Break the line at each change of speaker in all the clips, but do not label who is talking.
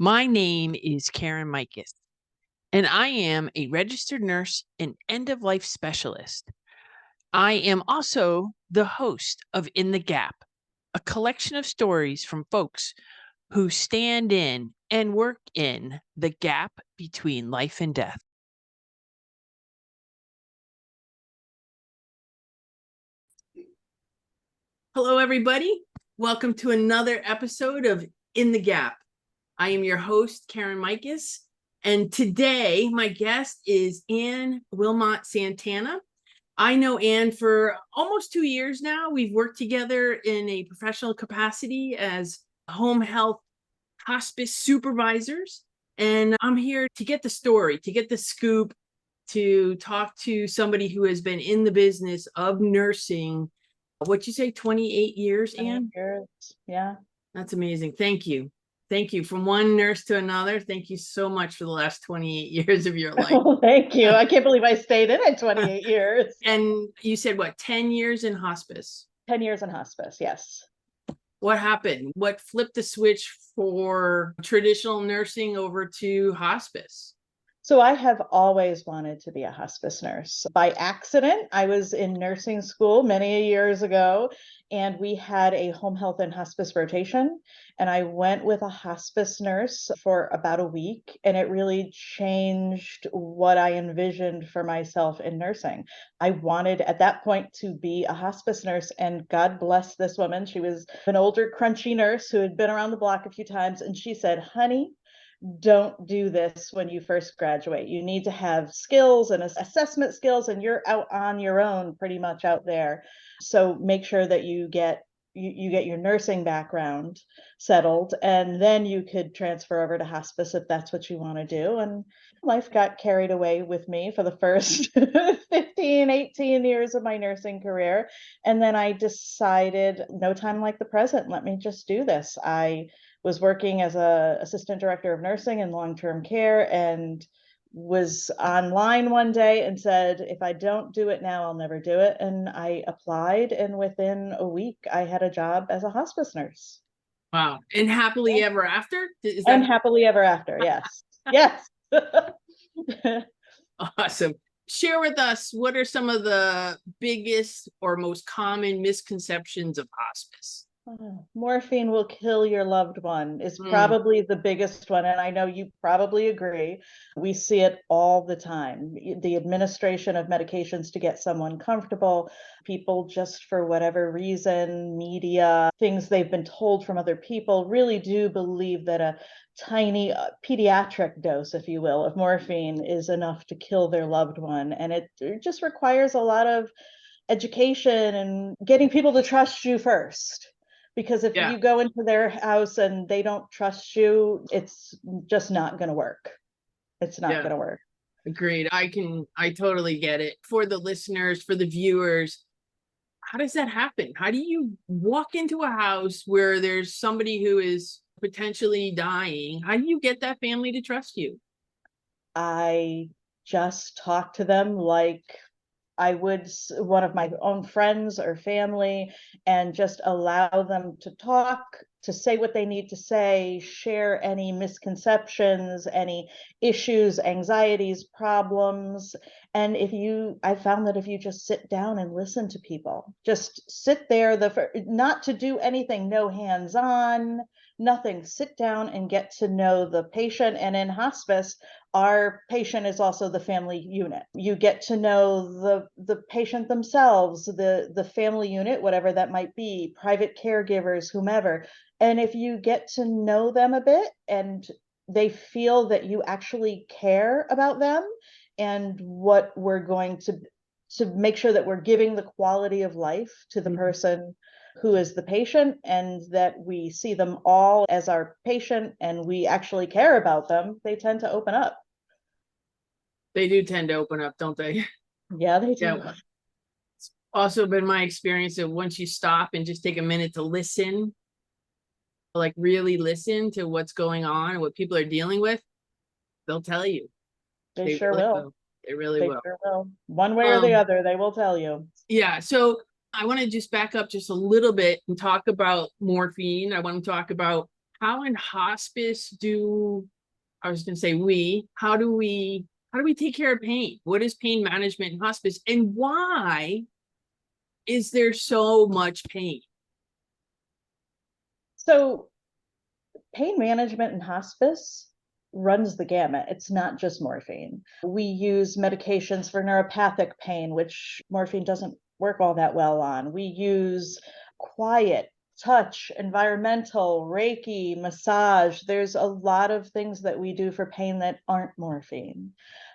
My name is Carin Mikos, and I am a registered nurse and end of life specialist. I am also the host of In the Gap, a collection of stories from folks who stand in and work in the gap between life and death. Hello, everybody. Welcome to another episode of In the Gap. I am your host, Carin Mikos, and today my guest is Ann Wilmot Santana. I know Ann for almost 2 years now. We've worked together in a professional capacity as home health hospice supervisors, and I'm here to get the story, to get the scoop, to talk to somebody who has been in the business of nursing. What'd you say, 28 years, Ann?
28 years. Yeah.
That's amazing. Thank you. Thank you. From one nurse to another. Thank you so much for the last 28 years of your life.
Oh, thank you. I can't believe I stayed in it 28 years.
And you said what, 10 years in hospice?
10 years in hospice, yes.
What happened? What flipped the switch for traditional nursing over to hospice?
So I have always wanted to be a hospice nurse. By accident, I was in nursing school many years ago, and we had a home health and hospice rotation. And I went with a hospice nurse for about a week, and it really changed what I envisioned for myself in nursing. I wanted at that point to be a hospice nurse, and God bless this woman. She was an older, crunchy nurse who had been around the block a few times, and she said, "Honey, don't do this when you first graduate. You need to have skills and assessment skills, and you're out on your own pretty much out there. So make sure that you get your nursing background settled, and then you could transfer over to hospice if that's what you want to do." And life got carried away with me for the first 15, 18 years of my nursing career. And then I decided, no time like the present, let me just do this. I was working as a assistant director of nursing and long-term care, and was online one day and said, if I don't do it now, I'll never do it. And I applied, and within a week I had a job as a hospice nurse.
Wow. And happily ever after? Is
And
that
happily ever after, yes. Yes.
awesome? Share with us, what are some of the biggest or most common misconceptions of hospice?
Morphine will kill your loved one is probably the biggest one. And I know you probably agree. We see it all the time. The administration of medications to get someone comfortable, people just for whatever reason, media, things they've been told from other people, really do believe that a tiny pediatric dose, if you will, of morphine is enough to kill their loved one. And it just requires a lot of education and getting people to trust you first. Because if you go into their house and they don't trust you, it's just not going to work. It's not going to work.
Agreed. I totally get it. For the listeners, for the viewers, how does that happen? How do you walk into a house where there's somebody who is potentially dying? How do you get that family to trust you?
I just talk to them like I would one of my own friends or family, and just allow them to talk, to say what they need to say, share any misconceptions, any issues, anxieties, problems. And I found that if you just sit down and listen to people, just sit there, not to do anything, no hands on, nothing, sit down and get to know the patient. And in hospice, our patient is also the family unit. You get to know the patient themselves, the family unit, whatever that might be, private caregivers, whomever. And if you get to know them a bit and they feel that you actually care about them and what we're going to make sure that we're giving the quality of life to the person who is the patient, and that we see them all as our patient and we actually care about them, they tend to open up.
They do tend to open up, don't they?
Yeah, they do.
It's also been my experience that once you stop and just take a minute to listen, like really listen to what's going on and what people are dealing with, they'll tell you.
They sure
really
will.
They really will.
Sure will. One way or the other, they will tell you.
Yeah. So I want to just back up just a little bit and talk about morphine. I want to talk about how in hospice I was going to say how do we take care of pain? What is pain management in hospice, and why is there so much pain?
So pain management in hospice runs the gamut. It's not just morphine. We use medications for neuropathic pain, which morphine doesn't work all that well on. We use quiet, touch, environmental, Reiki, massage. There's a lot of things that we do for pain that aren't morphine.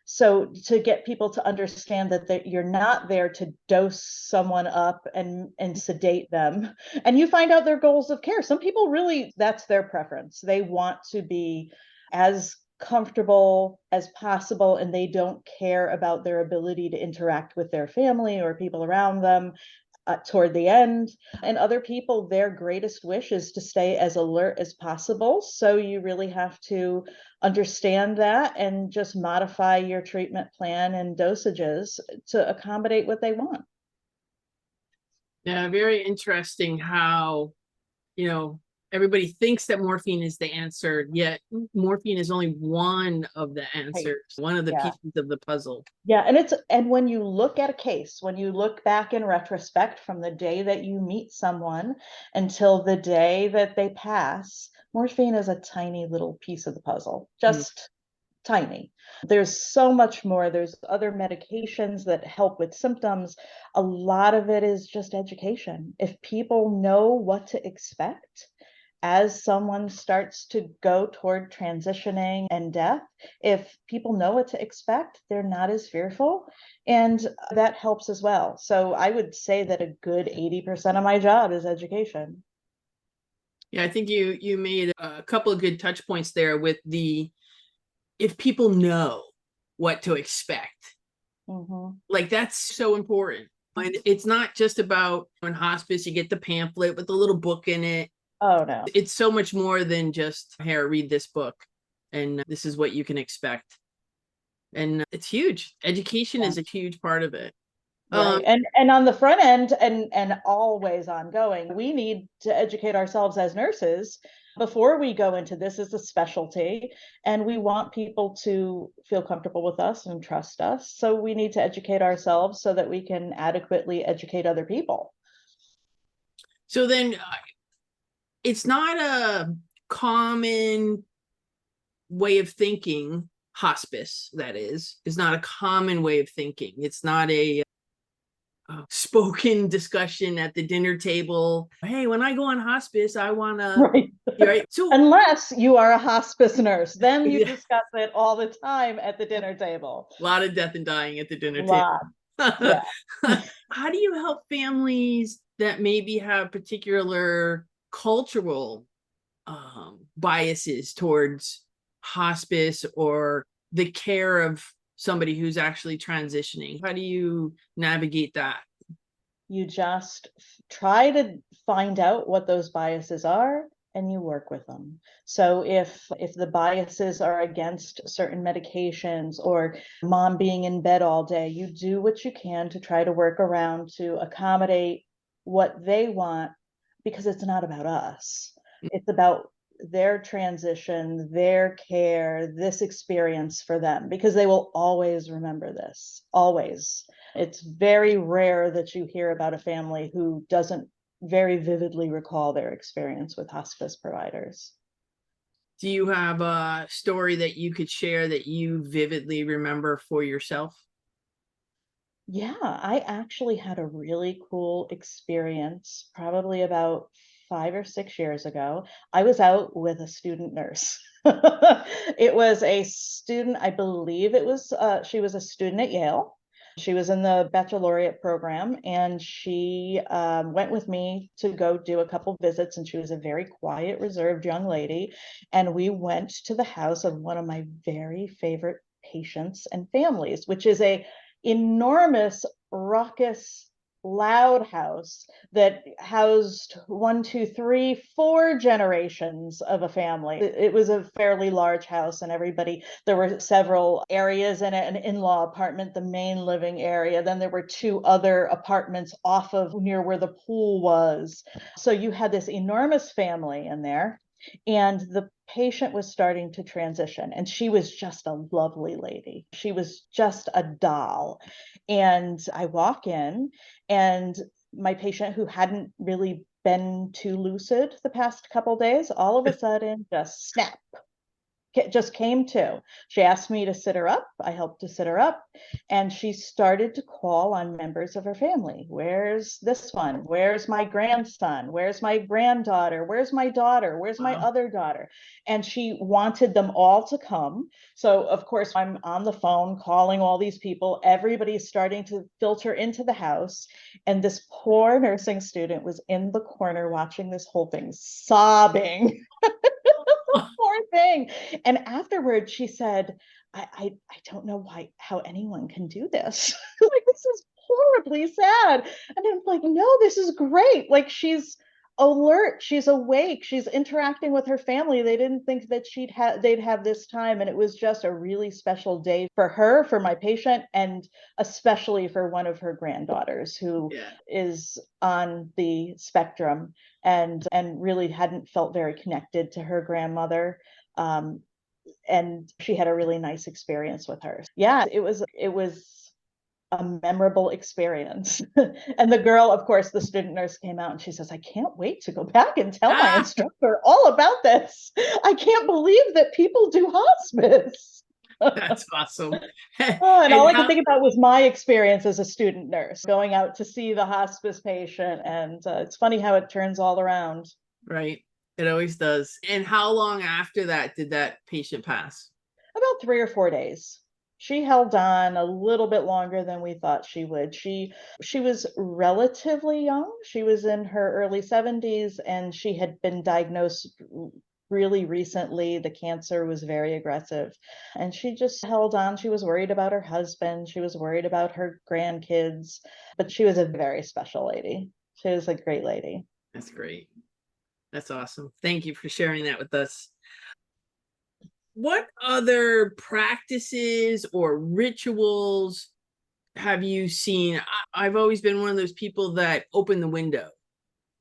So to get people to understand that you're not there to dose someone up and sedate them, and you find out their goals of care. Some people really, that's their preference. They want to be as comfortable as possible, and they don't care about their ability to interact with their family or people around them toward the end. And other people, their greatest wish is to stay as alert as possible. So you really have to understand that and just modify your treatment plan and dosages to accommodate what they want.
Yeah, very interesting how, everybody thinks that morphine is the answer, yet morphine is only one of the answers, one of the pieces of the puzzle.
Yeah, and when you look at a case, when you look back in retrospect from the day that you meet someone until the day that they pass, morphine is a tiny little piece of the puzzle, just tiny. There's so much more. There's other medications that help with symptoms. A lot of it is just education. If people know what to expect as someone starts to go toward transitioning and death, if people know what to expect, they're not as fearful. And that helps as well. So I would say that a good 80% of my job is education.
Yeah, I think you made a couple of good touch points there with if people know what to expect. Like, that's so important. And it's not just about in hospice, you get the pamphlet with the little book in it.
Oh, no.
It's so much more than just, here, read this book, and this is what you can expect. And it's huge. Education is a huge part of it.
Right. And on the front end and always ongoing, we need to educate ourselves as nurses before we go into this as a specialty. And we want people to feel comfortable with us and trust us. So we need to educate ourselves so that we can adequately educate other people.
So then it's not a common way of thinking. Hospice, that is not a common way of thinking. It's not a spoken discussion at the dinner table. Hey, when I go on hospice, I want to. Right. So
unless you are a hospice nurse, then you discuss it all the time at the dinner table.
A lot of death and dying at the dinner table.
Yeah.
How do you help families that maybe have particular cultural biases towards hospice or the care of somebody who's actually transitioning? How do you navigate that?
You just try to find out what those biases are and you work with them. So if the biases are against certain medications or mom being in bed all day, you do what you can to try to work around to accommodate what they want, because it's not about us. It's about their transition, their care, this experience for them, because they will always remember this, always. It's very rare that you hear about a family who doesn't very vividly recall their experience with hospice providers.
Do you have a story that you could share that you vividly remember for yourself?
Yeah, I actually had a really cool experience probably about 5 or 6 years ago. I was out with a student nurse. It was a student, I believe she was a student at Yale. She was in the baccalaureate program, and she went with me to go do a couple visits, and she was a very quiet, reserved young lady. And we went to the house of one of my very favorite patients and families, which is a enormous, raucous, loud house that housed 1, 2, 3, 4 generations of a family. It was a fairly large house, and there were several areas in it: an in-law apartment, the main living area. Then there were 2 other apartments off of near where the pool was. So you had this enormous family in there. And the patient was starting to transition, and she was just a lovely lady. She was just a doll. And I walk in, and my patient, who hadn't really been too lucid the past couple days, all of a sudden just snap, just came to. She asked me to sit her up. I helped to sit her up. And she started to call on members of her family. Where's this one? Where's my grandson? Where's my granddaughter? Where's my daughter? Where's my
Wow.
other daughter? And she wanted them all to come. So, of course, I'm on the phone calling all these people. Everybody's starting to filter into the house. And this poor nursing student was in the corner watching this whole thing, sobbing. Poor thing. And afterwards, she said, I don't know how anyone can do this. Like, this is horribly sad. And I'm like, no, this is great. Like, she's alert, she's awake, she's interacting with her family. They didn't think that they'd have this time. And it was just a really special day for her, for my patient, and especially for one of her granddaughters who
Yeah.
is on the spectrum and really hadn't felt very connected to her grandmother. And she had a really nice experience with her. Yeah, it was a memorable experience. And the girl, of course, the student nurse came out and she says, I can't wait to go back and tell my
Ah,
instructor all about this. I can't believe that people do hospice.
that's awesome.
Oh, and all
And
I could
how,
think about was my experience as a student nurse, going out to see the hospice patient. And it's funny how it turns all around.
right. It always does. And how long after that did that patient pass?
About 3 or 4 days. She held on a little bit longer than we thought she would. She was relatively young. She was in her early 70s, and she had been diagnosed really recently. The cancer was very aggressive, and she just held on. She was worried about her husband. She was worried about her grandkids, but she was a very special lady. She was a great lady.
That's great. That's awesome. Thank you for sharing that with us. What other practices or rituals have you seen? I've always been one of those people that open the window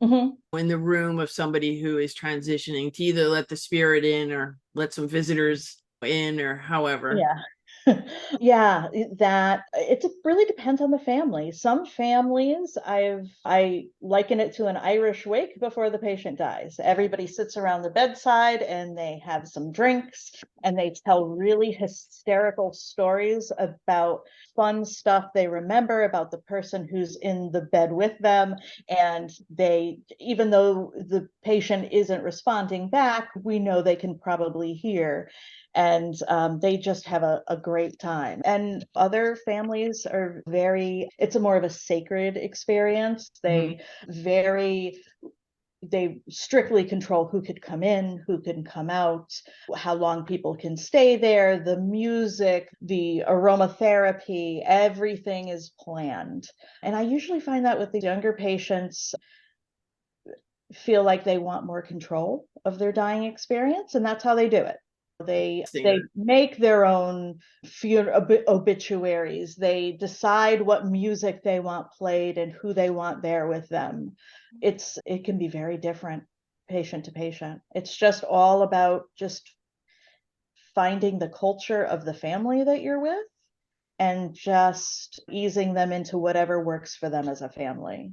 Mhm.
in the room of somebody who is transitioning to either let the spirit in or let some visitors in or however.
Yeah. Yeah, that it really depends on the family. Some families, I liken it to an Irish wake before the patient dies. Everybody sits around the bedside and they have some drinks and they tell really hysterical stories about fun stuff they remember about the person who's in the bed with them. And they, even though the patient isn't responding back, we know they can probably hear. And they just have a great time. And other families are it's a more of a sacred experience.
Mhm.
They strictly control who could come in, who can come out, how long people can stay there, the music, the aromatherapy, everything is planned. And I usually find that with the younger patients, feel like they want more control of their dying experience, and that's how they do it. They
Singer.
make their own obituaries. They decide what music they want played and who they want there with them. It can be very different patient to patient. It's just all about just finding the culture of the family that you're with and just easing them into whatever works for them as a family.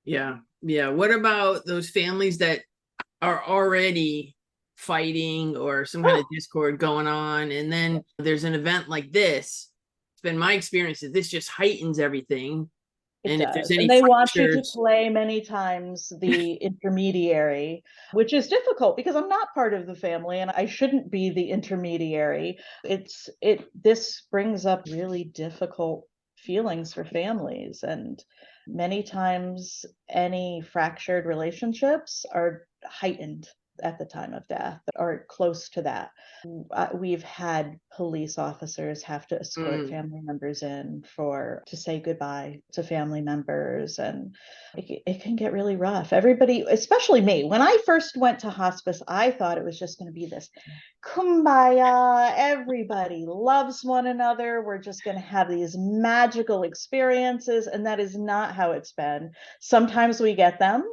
Yeah. Yeah. What about those families that are already fighting or some kind of
Oh,
discord going on? And then there's an event like this. It's been my experience that this just heightens everything.
it
And if there's
does.
any
And they want you to
fractures,
play many times the intermediary, which is difficult because I'm not part of the family and I shouldn't be the intermediary. This brings up really difficult feelings for families. And many times any fractured relationships are heightened at the time of death or close to that. We've had police officers have to escort
mm,
family members in for to say goodbye to family members, and it can get really rough. Everybody, especially me, when I first went to hospice, I thought it was just going to be this kumbaya, everybody loves one another, we're just going to have these magical experiences, and that is not how it's been. Sometimes we get them,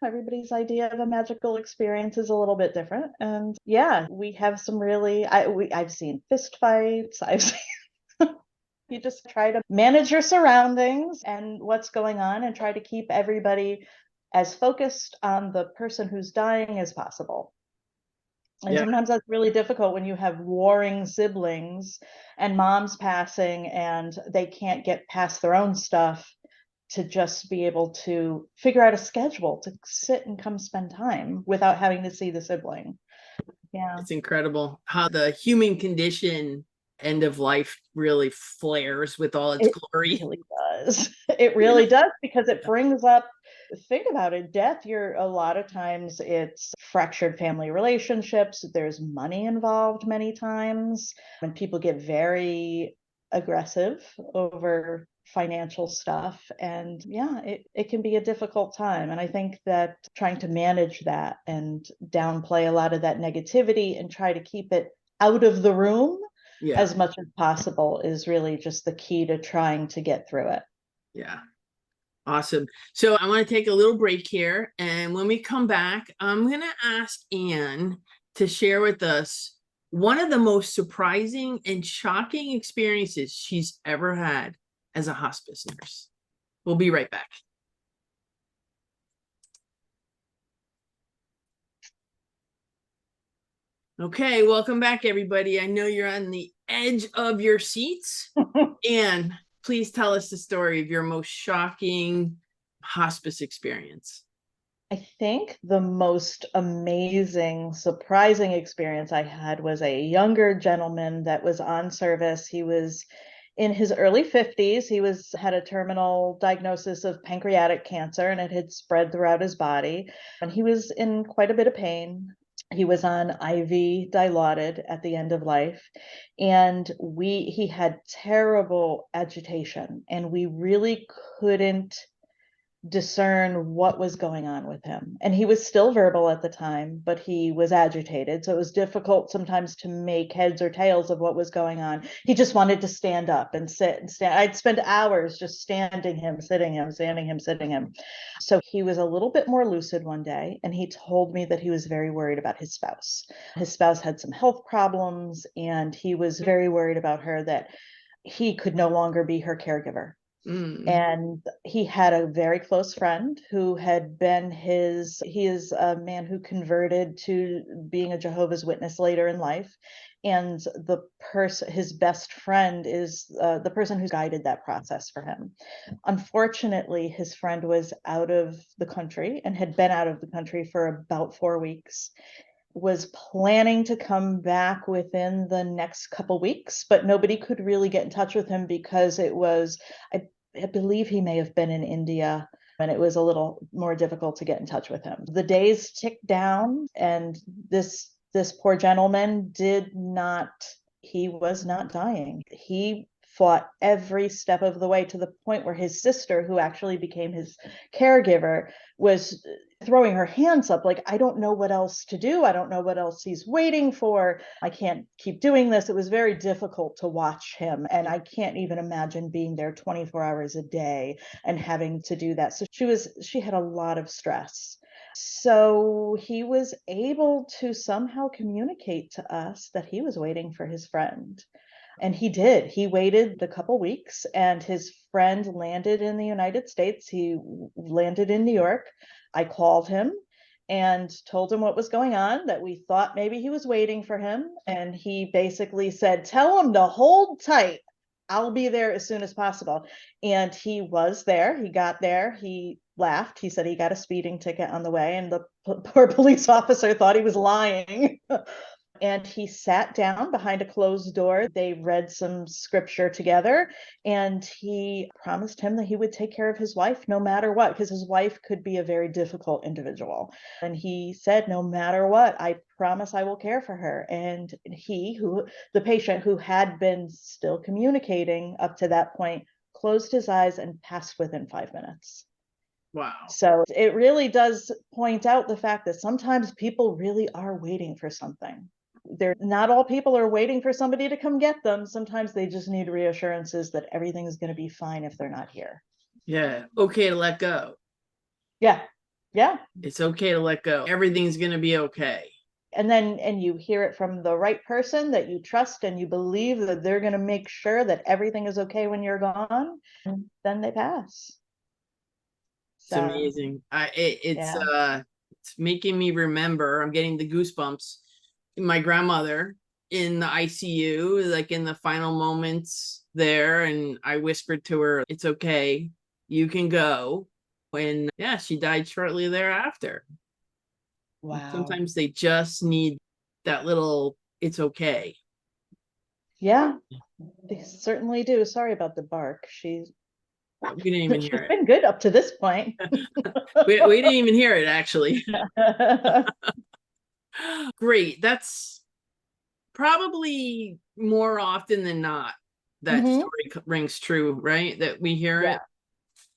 Everybody's idea of a magical experience is a little bit different. And yeah, we have some really, I've seen fist fights. You just try to manage your surroundings and what's going on and try to keep everybody as focused on the person who's dying as possible. And sometimes that's really difficult when you have warring siblings and mom's passing and they can't get past their own stuff to just be able to figure out a schedule to sit and come spend time without having to see the sibling. Yeah.
It's incredible how the human condition end of life really flares with all its glory.
It really does. It really does, because it brings up, think about it, death, a lot of times it's fractured family relationships. There's money involved many times, and people get very aggressive over financial stuff. And yeah, it can be a difficult time. And I think that trying to manage that and downplay a lot of that negativity and try to keep it out of the room as much as possible is really just the key to trying to get through it.
Yeah. Awesome. So I want to take a little break here. And when we come back, I'm going to ask Anne to share with us one of the most surprising and shocking experiences she's ever had as a hospice nurse. We'll be right back. Okay, welcome back, everybody. I know you're on the edge of your seats. Anne, please tell us the story of your most shocking hospice experience.
I think the most amazing, surprising experience I had was a younger gentleman that was on service. He was in his early 50s. He had a terminal diagnosis of pancreatic cancer, and it had spread throughout his body. And he was in quite a bit of pain. He was on IV Dilaudid at the end of life, and he had terrible agitation, and we really couldn't discern what was going on with him. And he was still verbal at the time, but he was agitated. So it was difficult sometimes to make heads or tails of what was going on. He just wanted to stand up and sit and stand. I'd spend hours just standing him, sitting him, standing him, sitting him. So he was a little bit more lucid one day, and he told me that he was very worried about his spouse. His spouse had some health problems, and he was very worried about her, that he could no longer be her caregiver. And he had a very close friend who had been he is a man who converted to being a Jehovah's Witness later in life. And his best friend is the person who guided that process for him. Unfortunately, his friend was out of the country and had been out of the country for about 4 weeks. Was planning to come back within the next couple weeks, but nobody could really get in touch with him because I believe he may have been in India, and it was a little more difficult to get in touch with him. The days ticked down, and this poor gentleman he was not dying. He fought every step of the way, to the point where his sister, who actually became his caregiver, was throwing her hands up like, I don't know what else to do. I don't know what else he's waiting for. I can't keep doing this. It was very difficult to watch him. And I can't even imagine being there 24 hours a day and having to do that. So she had a lot of stress. So he was able to somehow communicate to us that he was waiting for his friend. And he did. He waited a couple weeks, and his friend landed in the United States. He landed in New York. I called him and told him what was going on, that we thought maybe he was waiting for him. And he basically said, tell him to hold tight. I'll be there as soon as possible. And he was there. He got there. He laughed. He said he got a speeding ticket on the way, and the poor police officer thought he was lying. And he sat down behind a closed door. They read some scripture together, and he promised him that he would take care of his wife no matter what, because his wife could be a very difficult individual. And he said, no matter what, I promise I will care for her. And the patient, who had been still communicating up to that point, closed his eyes and passed within 5 minutes.
Wow.
So it really does point out the fact that sometimes people really are waiting for something. Not all people are waiting for somebody to come get them. Sometimes they just need reassurances that everything is going to be fine if they're not here.
Yeah. Okay to let go.
Yeah. Yeah.
It's okay to let go. Everything's going to be okay.
And you hear it from the right person that you trust and you believe that they're going to make sure that everything is okay when you're gone, and then they pass.
It's
So
amazing.
yeah.
It's making me remember. I'm getting the goosebumps. My grandmother in the ICU, like in the final moments there, and I whispered to her, "It's okay, you can go." When yeah, she died shortly thereafter.
Wow.
Sometimes they just need that little. It's okay.
Yeah, they certainly do. Sorry about the bark.
We didn't even
She's
hear
been good up to this point.
it. We didn't even hear it actually. Great. That's probably more often than not that
Hmm.
story rings true, right? That we hear
Yeah.
it.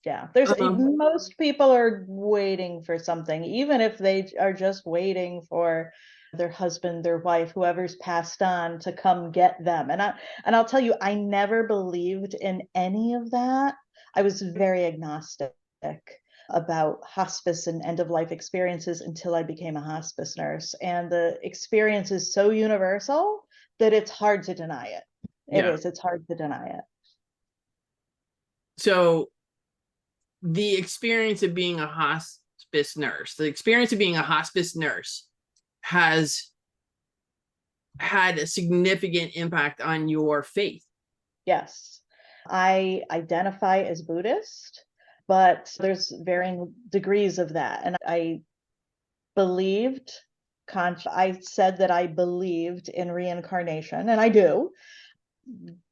Yeah. There's
Um,
most people are waiting for something, even if they are just waiting for their husband, their wife, whoever's passed on to come get them. And I'll tell you, I never believed in any of that. I was very agnostic about hospice and end of life experiences until I became a hospice nurse. And the experience is so universal that it's hard to deny it. It
yeah.
is, it's hard to deny it.
So the experience of being a hospice nurse, the experience of being a hospice nurse has had a significant impact on your faith.
Yes. I identify as Buddhist, but there's varying degrees of that. And I believed, I said that I believed in reincarnation, and I do,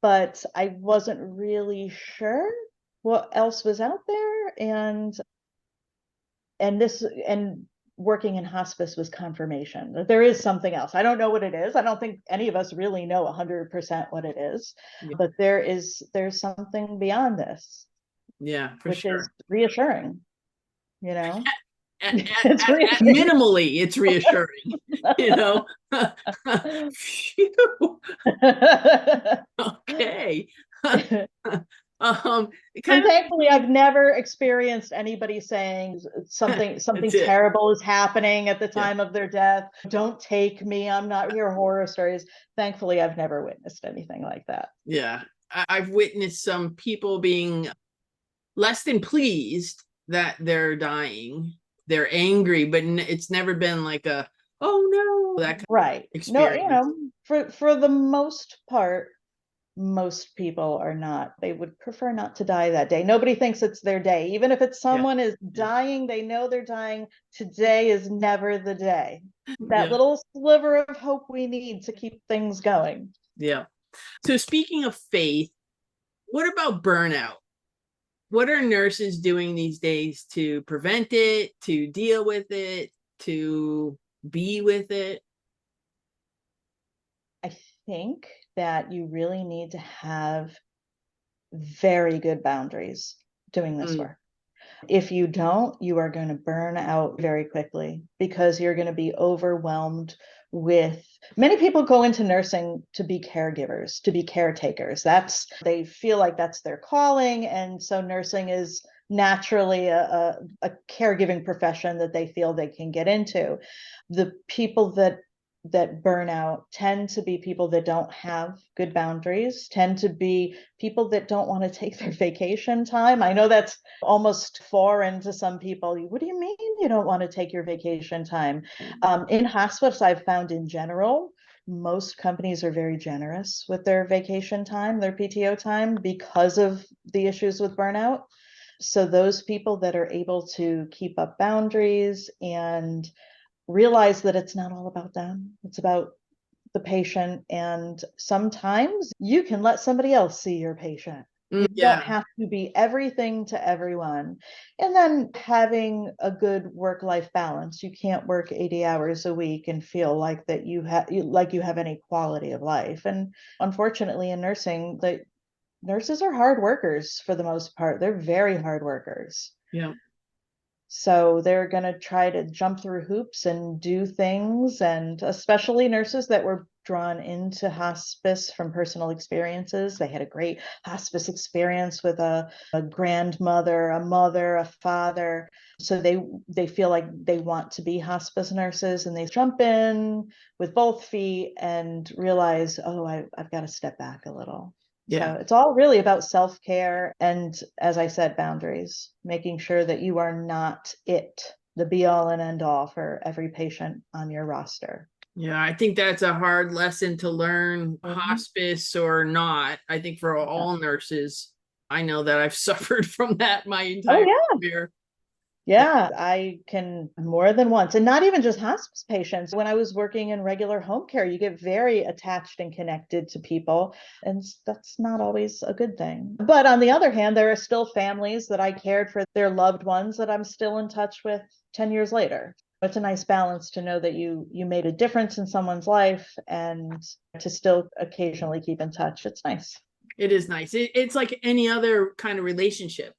but I wasn't really sure what else was out there. And working in hospice was confirmation that there is something else. I don't know what it is. I don't think any of us really know 100% what it is,
Yeah,
but there's something beyond this,
yeah, for
which is
sure.
reassuring, you know.
At,
It's
at
reassuring.
minimally, it's reassuring, you know. Phew. Okay. It kind
And
of
thankfully, I've never experienced anybody saying something
that's it.
terrible is happening at the
Yeah,
time of their death. Don't take me. I'm not here. Horror stories. Thankfully, I've never witnessed anything like that.
yeah. I've witnessed some people being less than pleased that they're dying. They're angry, but it's never been like a oh no that kind of
Right. No,
experience.
for the most part, most people are not. They would prefer not to die that day. Nobody thinks it's their day. Even if it's
Yeah,
someone is
yeah,
dying, they know they're dying. Today is never the day. That
yeah,
little sliver of hope we need to keep things going.
yeah. So speaking of faith, what about burnout? What are nurses doing these days to prevent it, to deal with it, to be with it?
I think that you really need to have very good boundaries doing this
Mm,
work. If you don't, you are going to burn out very quickly because you're going to be overwhelmed with many people go into nursing to be caregivers, to be caretakers. They feel like that's their calling. And so nursing is naturally a caregiving profession that they feel they can get into. The people that burn out tend to be people that don't have good boundaries, tend to be people that don't want to take their vacation time. I know that's almost foreign to some people. What do you mean you don't want to take your vacation time? In hospice, I've found in general, most companies are very generous with their vacation time, their PTO time, because of the issues with burnout. So those people that are able to keep up boundaries and realize that it's not all about them, it's about the patient. And sometimes you can let somebody else see your patient. You don't
yeah,
have to be everything to everyone. And then having a good work-life balance. You can't work 80 hours a week and feel like that you have any quality of life. And unfortunately in nursing, the nurses are hard workers for the most part. They're very hard workers.
yeah,
So they're going to try to jump through hoops and do things. And especially nurses that were drawn into hospice from personal experiences. They had a great hospice experience with a grandmother, a mother, a father. So they feel like they want to be hospice nurses, and they jump in with both feet and realize, oh, I've got to step back a little.
Yeah.
So it's all really about self-care and, as I said, boundaries, making sure that you are not the be all and end all for every patient on your roster.
Yeah, I think that's a hard lesson to learn, hospice or not. I think for all nurses, I know that I've suffered from that my entire career.
Yeah, I can more than once, and not even just hospice patients. When I was working in regular home care, you get very attached and connected to people, and that's not always a good thing. But on the other hand, there are still families that I cared for their loved ones that I'm still in touch with 10 years later. It's a nice balance to know that you made a difference in someone's life and to still occasionally keep in touch. It's nice.
It is nice. It's like any other kind of relationship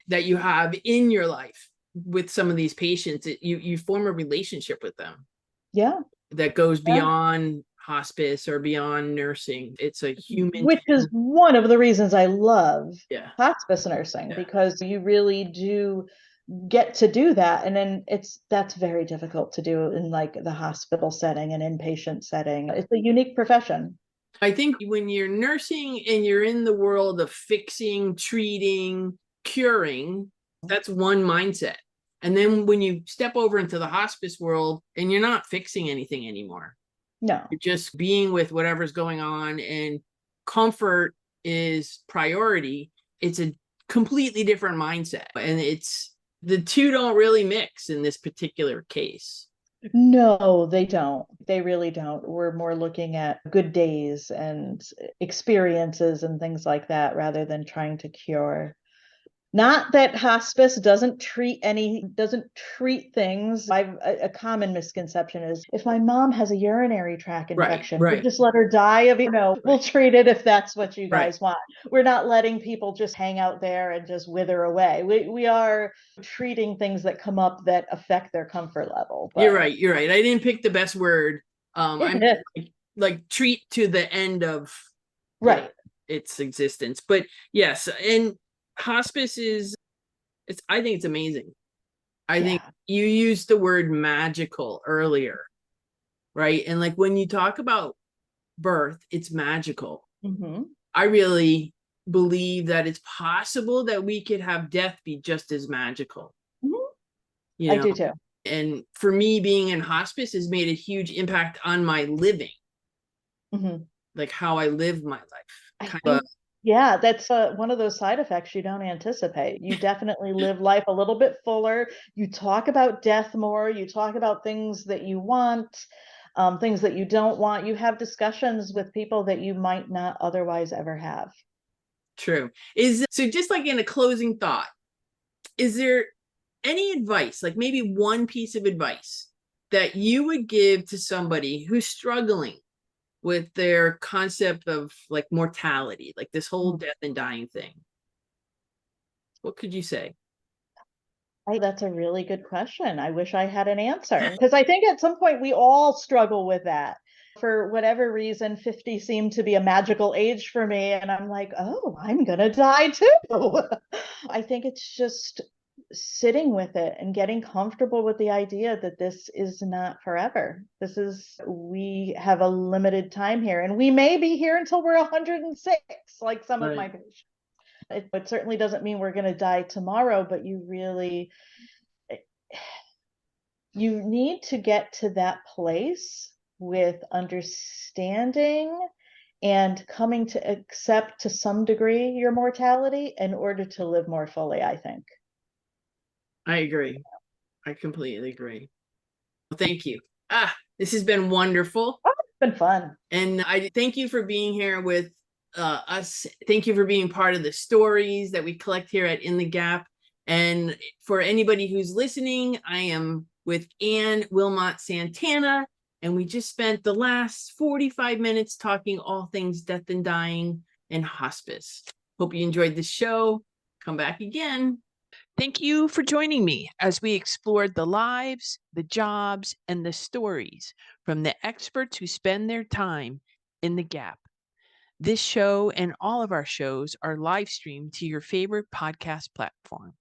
that you have in your life with some of these patients. You form a relationship with them.
Yeah.
That goes beyond hospice or beyond nursing. It's a human.
Which is one of the reasons I love hospice nursing,
Yeah.
because you really do get to do that. And then that's very difficult to do in like the hospital setting and inpatient setting. It's a unique profession.
I think when you're nursing and you're in the world of fixing, treating, curing, that's one mindset. And then when you step over into the hospice world and you're not fixing anything anymore.
No.
You're just being with whatever's going on, and comfort is priority. It's a completely different mindset. And the two don't really mix in this particular case.
No, they don't. They really don't. We're more looking at good days and experiences and things like that rather than trying to cure. Not that hospice doesn't treat things. A common misconception is, if my mom has a urinary tract infection, we'll just let her die of, we'll treat it if that's what you guys want. We're not letting people just hang out there and just wither away. We are treating things that come up that affect their comfort level.
But... You're right. I didn't pick the best word. I'm like treat to the end of its existence. But yes, and hospice I think it's amazing. I think you used the word magical earlier, right? And like when you talk about birth, it's magical. I really believe that it's possible that we could have death be just as magical.
I do too.
And for me, being in hospice has made a huge impact on my living, like how I live my life.
Yeah, that's one of those side effects you don't anticipate. You definitely live life a little bit fuller. You talk about death more. You talk about things that you want, things that you don't want. You have discussions with people that you might not otherwise ever have.
True. So just like in a closing thought, is there any advice, like maybe one piece of advice that you would give to somebody who's struggling with their concept of like mortality, like this whole death and dying thing? What could you say?
That's a really good question. I wish I had an answer, because I think at some point we all struggle with that. For whatever reason, 50 seemed to be a magical age for me. And I'm like, oh, I'm going to die too. I think it's just sitting with it and getting comfortable with the idea that this is not forever. We have a limited time here, and we may be here until we're 106, like some of my patients. It certainly doesn't mean we're going to die tomorrow, but you need to get to that place with understanding and coming to accept to some degree your mortality in order to live more fully, I think.
I agree. I completely agree. Thank you. This has been wonderful.
Oh, it's been fun.
And I thank you for being here with us. Thank you for being part of the stories that we collect here at In the Gap. And for anybody who's listening, I am with Ann Wilmot Santana, and we just spent the last 45 minutes talking all things death and dying and hospice. Hope you enjoyed the show. Come back again. Thank you for joining me as we explored the lives, the jobs, and the stories from the experts who spend their time in the gap. This show and all of our shows are live streamed to your favorite podcast platform.